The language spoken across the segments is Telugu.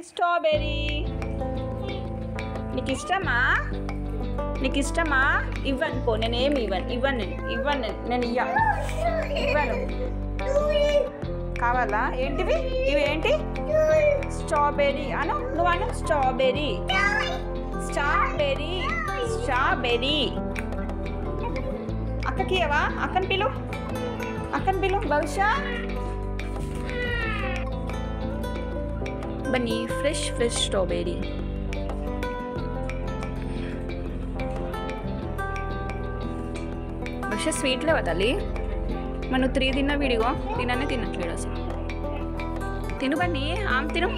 స్ట్రాబెర్రీ నీకు ఇష్టమా? నీకు ఇష్టమా? ఇవ్వనుకో, నేనేమి ఇవ్వను నేను ఇవ్వను. కావాలా? ఏంటివి? ఇవి ఏంటి? స్ట్రాబెర్రీ అను, నువ్వు అను. Strawberry strawberry strawberry. అక్కకి ఇవ్వవా? అక్కని పిలు బహుశా. Bunny fresh strawberry. బహుశా స్వీట్లో వదాలి. మనం 3 తిన్న వీడిగో తిననే తినట్లేడు అసలు. తిను బన్నీ, ఆమె తిను.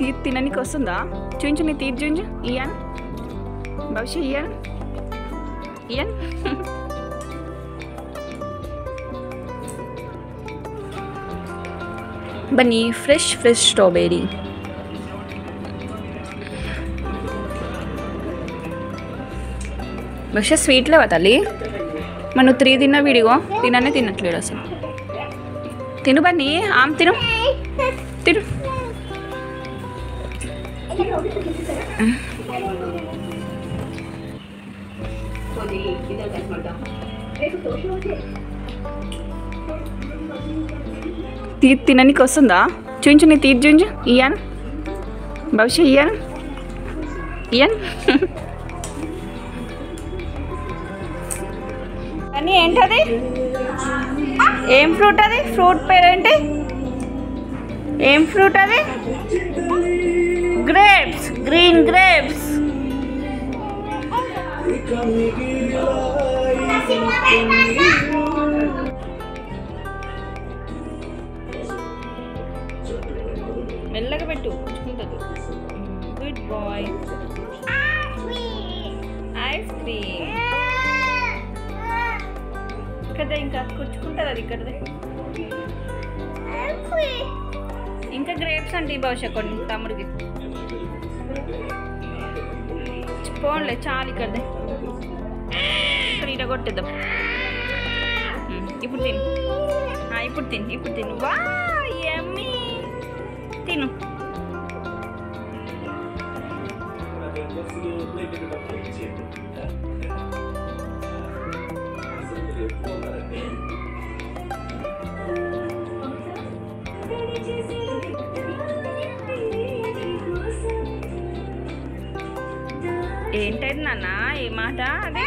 తీపి తినడానికి వస్తుందా? చూయించు, నీ తీపి చూయించు. ఇయ్యాను భవిష్య, ఇయ్యాను. Bunny fresh strawberry. బహుశా స్వీట్లో వదాలి. మనం 3 తిన్న వీడిగో తిననే తినట్లేడు అసలు. తిను బన్నీ, ఆమె తిను. తీపి తినడానికి వస్తుందా? చూయించు, నీ తీపి చూయించు. ఇయ్యాను భవిష్య, ఇయ్యాను. అని ఏంటది? ఏం ఫ్రూట్ అది? ఫ్రూట్ పేరేంటి? ఏం ఫ్రూట్ అది? Grapes, green grapes. మెల్లగా పెట్టు, ఉంచుకుంటుంది. Good boy. ఐస్ క్రీమ్ కదా, ఇంకా కూర్చుకుంటుంది అది ఇక్కడదే. ఇంకా గ్రేప్స్ అంటే బహుశా కొన్ని తమ్ముడికి. పోన్లే, చాలు ఇక్కడదే. ఇక్కడ ఇట కొట్టేద్దాం. ఇప్పుడు తిను. వా యమ్మీ. తిను. ఏంటది నాన్న? ఏ మాట అదే?